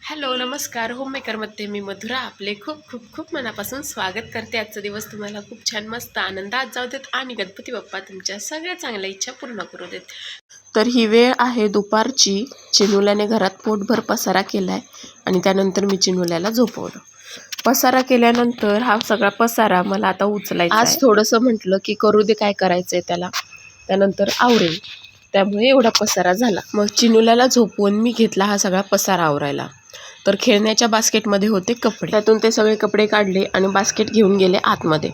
Hello नमस्कार होममेकरमध्ये मी मधुरा आपले खूप खूप खूप मनापासून स्वागत करते। आजचा दिवस तुम्हाला खूप छान मस्त आनंदात जाऊ देत आणि गणपती बाप्पा तुमच्या सगळ्या चांगल्या इच्छा पूर्ण करू देत। तर ही वेळ आहे दुपारची। चिनुल्याने घरात पोटभर पसारा केलाय आणि त्यानंतर मी चिनुल्याला झोपवलं। पसारा केल्यानंतर हा सगळा पसारा मला आता उचलायचा आहे। आज थोडंसं म्हटलं की करू दे काय करायचंय त्याला, त्यानंतर आवरेल, त्यामुळे एवढा पसारा झाला। मग चिनुल्याला झोपवून मी घेतला हा सगळा पसारा आवरायला। तर खेळण्याच्या बास्केटमध्ये होते कपडे, त्यातून ते सगळे कपडे काढले आणि बास्केट घेऊन गेले आतमध्ये।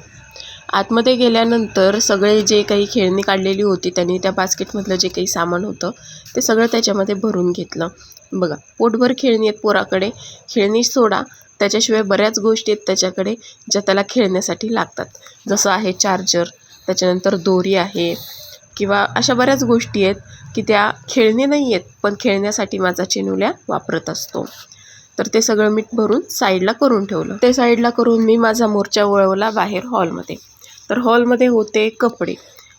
आतमध्ये गेल्यानंतर सगळे जे काही खेळणी काढलेली होती त्यांनी त्या बास्केटमधलं जे काही सामान होतं ते सगळं त्याच्यामध्ये भरून घेतलं। बघा पोटभर खेळणी आहेत पोराकडे, खेळणी सोडा त्याच्याशिवाय बऱ्याच गोष्टी आहेत त्याच्याकडे ज्या त्याला खेळण्यासाठी लागतात, जसं आहे चार्जर, त्याच्यानंतर दोरी आहे किंवा अशा बऱ्याच गोष्टी आहेत की त्या खेळणी नाही आहेत पण खेळण्यासाठी माझा चिनुल्या वापरत असतो। तर ते सगळं मीठ भरून साईडला करून ठेवलं। ते साईडला करून मी माझा मोर्चा वळवला बाहेर हॉलमध्ये। तर हॉलमध्ये होते कपडे,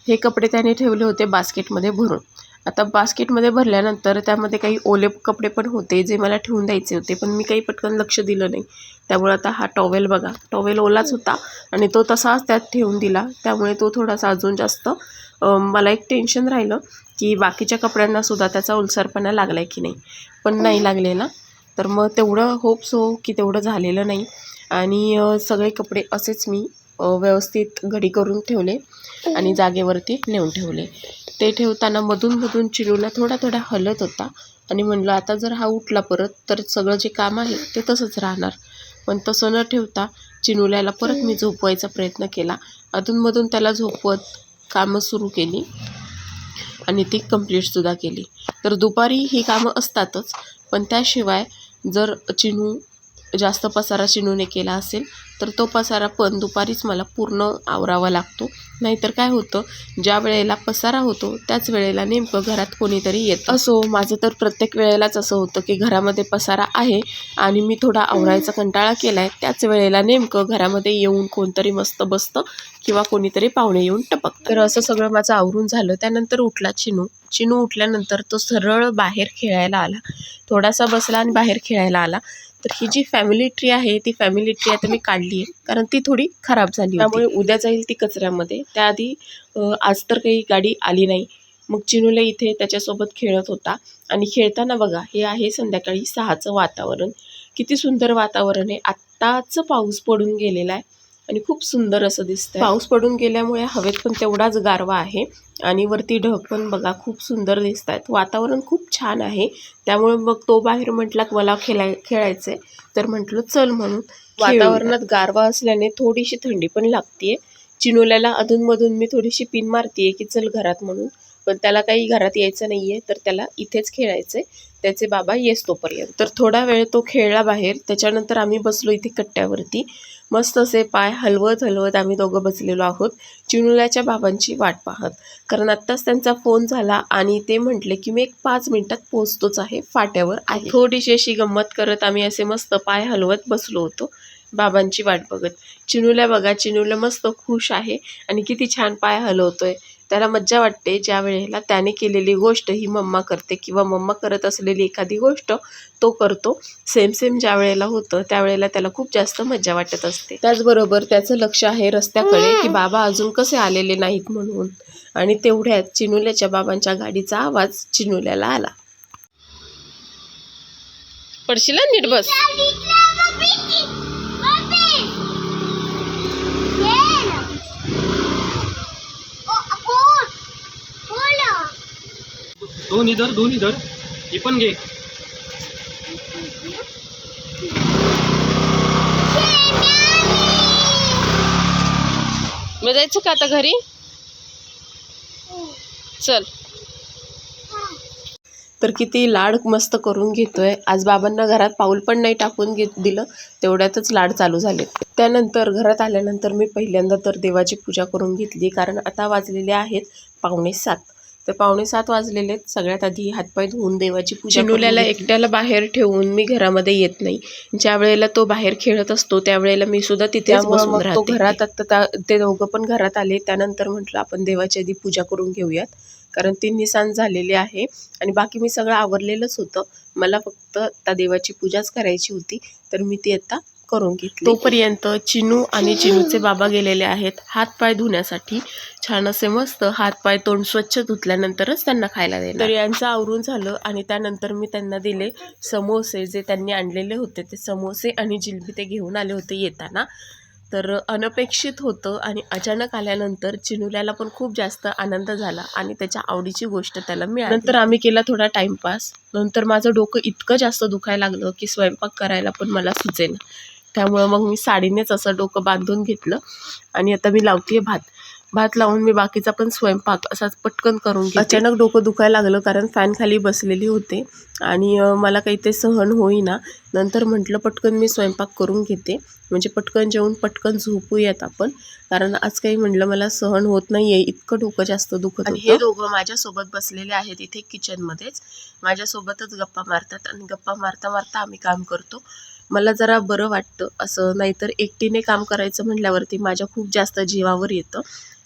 हे कपडे त्याने ठेवले होते बास्केटमध्ये भरून। आता बास्केटमध्ये भरल्यानंतर त्यामध्ये काही ओले कपडे पण होते जे मला ठेवून द्यायचे होते, पण मी काही पटकन लक्ष दिलं नाही। त्यामुळे आता हा टॉवेल बघा, टॉवेल ओलाच होता आणि तो तसाच त्यात ठेवून दिला, त्यामुळे तो थोडासा अजून जास्त मला एक टेन्शन राहिलं की बाकीच्या कपड्यांना सुद्धा त्याचा ओलसरपणा लागलाय की नाही, पण नाही लागलेला। तर मग तेवढं होप्स हो की तेवढं झालेलं नाही आणि सगळे कपडे असेच मी व्यवस्थित घडी करून ठेवले आणि जागेवरती नेऊन ठेवले। ते ठेवताना मधून चिनुला थोडा थोडा हलत होता आणि म्हणलं आता जर हा उठला परत तर सगळं जे काम आहे ते तसंच राहणार, पण तसं न ठेवता चिनुल्याला परत मी झोपवायचा प्रयत्न केला। अधूनमधून त्याला झोपवत कामं सुरू केली आणि ती कंप्लीटसुद्धा केली। तर दुपारी ही कामं असतातच, पण त्याशिवाय जर चिनू जास्त पसारा चिनूने केला असेल तर तो पसारा पण दुपारीच मला पूर्ण आवरावा लागतो। नाहीतर काय होतं, ज्या वेळेला पसारा होतो त्याच वेळेला नेमकं घरात कोणीतरी येतं। असो माझं तर प्रत्येक वेळेलाच असं होतं की घरामध्ये पसारा आहे आणि मी थोडा आवरायचा कंटाळा केलाय, त्याच वेळेला नेमकं घरामध्ये येऊन कोणतरी मस्त बसतं किंवा कोणीतरी पाहुणे येऊन टपकतं। तर असं सगळं माझं आवरून झालं। त्यानंतर उठला चिनू उठल्यानंतर तो सरळ बाहेर खेळायला आला, थोडासा बसला आणि बाहेर खेळायला आला। तर ही जी फॅमिली ट्री आहे ती फॅमिली ट्री आता मी काढली आहे, कारण ती थोडी खराब झाली, त्यामुळे उद्या जाईल ती कचऱ्यामध्ये। त्याआधी आज तर काही गाडी आली नाही। मग चिनूला इथे त्याच्यासोबत खेळत होता आणि खेळताना बघा हे आहे संध्याकाळी 6चं वातावरण, किती सुंदर वातावरण आहे। आत्ताच पाऊस पडून गेलेला आहे आणि खूप सुंदर असं दिसतंय। पाऊस पडून गेल्यामुळे हवेत पण तेवढाच गारवा आहे आणि वरती ढग पण बघा खूप सुंदर दिसत आहेत। वातावरण खूप छान आहे, त्यामुळे मग तो बाहेर म्हटला मला खेळायचंय, तर म्हटलं चल म्हणून। वातावरणात गारवा असल्याने थोडीशी थंडी पण लागतीये। चिनुल्याला अधूनमधून मी थोडीशी पिन मारतीये की चल घरात म्हणून, पण त्याला काही घरात यायचं नाहीये, तर त्याला इथेच खेळायचंय, त्याचे बाबा येस तोपर्यंत। तर थोडा वेळ तो खेळला बाहेर, त्याच्यानंतर आम्ही बसलो इथे कट्ट्यावरती, मस्त असे पाय हलवत हलवत आम्ही दोघं बसलेलो आहोत चिनुल्याच्या बाबांची वाट पाहत। कारण आत्ताच त्यांचा फोन झाला आणि ते म्हटले की मी एक 5 मिनिटात पोहोचतोच आहे, फाट्यावर आहे। थोडीशी अशी गंमत करत आम्ही असे मस्त पाय हलवत बसलो होतो बाबांची वाट बघत। चिनुल्या बघा, चिनुल्या मस्त खुश आहे आणि किती छान पाय हलवतोय, त्याला मज्जा वाटते ज्या वेळेला त्याने केलेली गोष्ट ही मम्मा करते किंवा मम्मा करत असलेली एखादी गोष्ट तो करतो। सेम ज्या वेळेला होतं त्यावेळेला त्याला खूप जास्त मज्जा वाटत असते। त्याचबरोबर त्याचं लक्ष आहे रस्त्याकडे की बाबा अजून कसे आलेले नाहीत म्हणून, आणि तेवढ्यात चिनुल्याच्या बाबांच्या गाडीचा आवाज चिनुल्याला आला। पडशील नीट बस। दोन इधर हे पण घे। मग जायचं का आता घरी, चल। तर किती लाड मस्त करून घेतोय। आज बाबांना घरात पाऊल पण नाही टाकून दिलं, तेवढ्यातच लाड चालू झाले। त्यानंतर घरात आल्यानंतर मी पहिल्यांदा तर देवाची पूजा करून घेतली, कारण आता वाजलेले आहेत 6:45। तर 6:45 वाजलेले आहेत। सगळ्यात आधी हातपाय धुवून देवाची पूजा। चिनुल्याला एकट्याला बाहेर ठेवून मी घरामध्ये येत नाही, ज्या वेळेला तो बाहेर खेळत असतो त्यावेळेला मी सुद्धा तिथेच बसून राहते। घरात आता ते दोघं पण घरात आले, त्यानंतर म्हटलं आपण देवाची आधी पूजा करून घेऊयात, कारण 3 निसांज झालेले आहे आणि बाकी मी सगळं आवरलेलंच होतं. मला फक्त आता देवाची पूजाच करायची होती, तर मी ती आता करून घेतली. तोपर्यंत चिनू आणि चिनूचे बाबा गेलेले आहेत हातपाय धुण्यासाठी. छान असे मस्त हातपाय तोंड स्वच्छ धुतल्यानंतरच त्यांना खायला देणार. तर यांचं आवरून झालं आणि त्यानंतर मी त्यांना दिले समोसे, जे त्यांनी आणलेले होते ते समोसे आणि जिलबी ते घेऊन आले होते येताना. तर अनपेक्षित होतं आणि अचानक आल्यानंतर चिनुल्याला पण खूप जास्त आनंद झाला आणि त्याच्या आवडीची गोष्ट त्याला मिळाली. नंतर आम्ही केला थोडा टाईमपास. नंतर माझं डोकं इतकं जास्त दुखायला लागलं की स्वयंपाक करायला पण मला सुचेना. त्यामुळं मग मी साडीनेच असं डोकं बांधून घेतलं आणि आता मी लावते भात लावून मी बाकीचा पण स्वयंपाक असाच पटकन करून घेते. अचानक डोकं दुखायला लागलं कारण फॅन खाली बसलेली होते आणि मला काही ते सहन होईना. नंतर म्हटलं पटकन मी स्वयंपाक करून घेते, म्हणजे पटकन जेवून पटकन झोपूयात आपण, कारण आज काही म्हटलं मला सहन होत नाही आहे, इतकं डोकं जास्त दुखत होतं. हे दोघं माझ्यासोबत बसलेले आहेत इथे किचनमध्येच, माझ्यासोबतच गप्पा मारतात आणि गप्पा मारता मारता आम्ही काम करतो. मला जरा बरं वाटतं असं, नाहीतर एकटीने काम करायचं म्हटल्यावरती माझ्या खूप जास्त जीवावर येतं,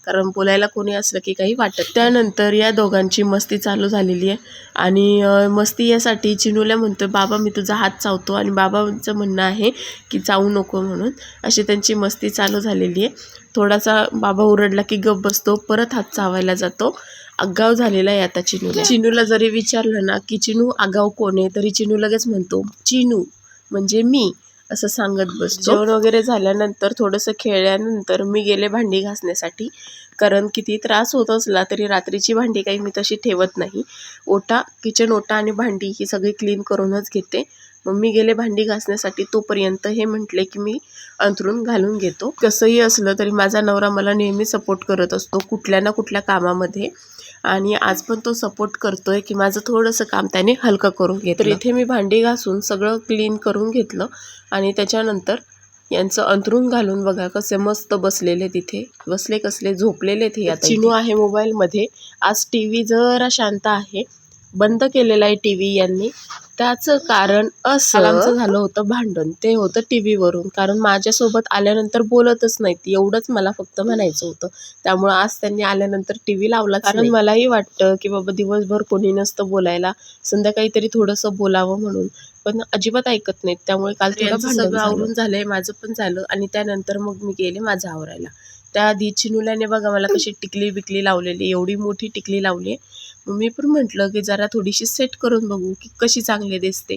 कारण बोलायला कोणी असलं की काही वाटत. त्यानंतर या दोघांची मस्ती चालू झालेली आहे आणि मस्ती यासाठी चिनूला म्हणतो बाबा मी तुझा हात चावतो आणि बाबांचं म्हणणं आहे की चावू नको म्हणून. अशी त्यांची मस्ती चालू झालेली आहे. थोडासा बाबा ओरडला की गप बसतो, परत हात चावायला जातो. आगाव झालेला आहे आता चिनूला. चिनूला जरी विचारलं ना की चिनू आगाव कोण आहे, तरी चिनू लगेच म्हणतो चिनू म्हणजे मी, असं सांगत बसतो. जेवण वगैरे झाल्यानंतर थोडंसं खेळल्यानंतर मी गेले भांडी घासण्यासाठी, कारण किती त्रास होत असला तरी रात्रीची भांडी काही मी तशी ठेवत नाही. किचन ओटा आणि भांडी ही सगळी क्लीन करूनच घेते. मग मी गेले भांडी घासण्यासाठी, तोपर्यंत हे म्हटले की मी अंथरूण घालून घेतो. कसंही असलं तरी माझा नवरा मला नेहमी सपोर्ट करत असतो कुठल्या ना कुठल्या कामामध्ये, आणि आज पण तो सपोर्ट करतोय की माझं थोडंसं काम त्याने हलकं करून घेतलं. तर इथे मी भांडी घासून सगळं क्लीन करून घेतलं आणि त्याच्यानंतर यांचं अंथरूण घालून बघा कसे मस्त बसलेले, तिथे बसले कसले झोपलेले ते. आता चिनू आहे मोबाईलमध्ये. आज टी व्ही जरा शांत आहे, बंद केलेला आहे टी व्ही यांनी. त्याचं कारण असं, आमचं झालं होतं भांडण, ते होतं टी व्हीवरून, कारण माझ्यासोबत आल्यानंतर बोलतच नाहीत, एवढंच मला फक्त म्हणायचं होतं. त्यामुळं आज त्यांनी आल्यानंतर टी व्ही लावलाच नाही. कारण मलाही वाटतं की बाबा दिवसभर कोणी नसतं बोलायला, संध्याकाळी तरी थोडंसं बोलावं म्हणून, पण अजिबात ऐकत नाहीत. त्यामुळे काल सगळं आवरून झालंय, माझं पण झालं आणि त्यानंतर मग मी गेले माझं आवरायला. त्याआधी चिनुल्याने बघा मला कशी टिकली बिकली लावलेली, एवढी मोठी टिकली लावली. मग मी पण म्हटलं की जरा थोडीशी सेट करून बघू की कशी चांगली दिसते.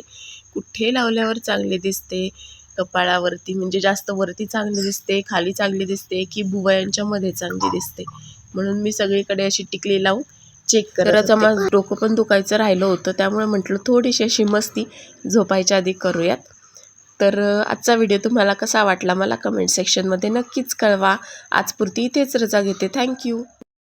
कुठे लावल्यावर चांगली दिसते, कपाळावरती म्हणजे जास्त वरती चांगली दिसते, खाली चांगली दिसते की भुवयांच्या मध्ये चांगली दिसते, म्हणून मी सगळीकडे अशी टिकली लावून चेक करत. माझं डोकं पण दुखायचं राहिलं होतं, त्यामुळे म्हटलं थोडीशी अशी मस्ती झोपायच्या आधी करूयात. तर आजचा व्हिडिओ तुम्हाला कसा वाटला मला कमेंट सेक्शनमध्ये नक्कीच कळवा. आजपुरती इथेच रजा घेते. थँक्यू.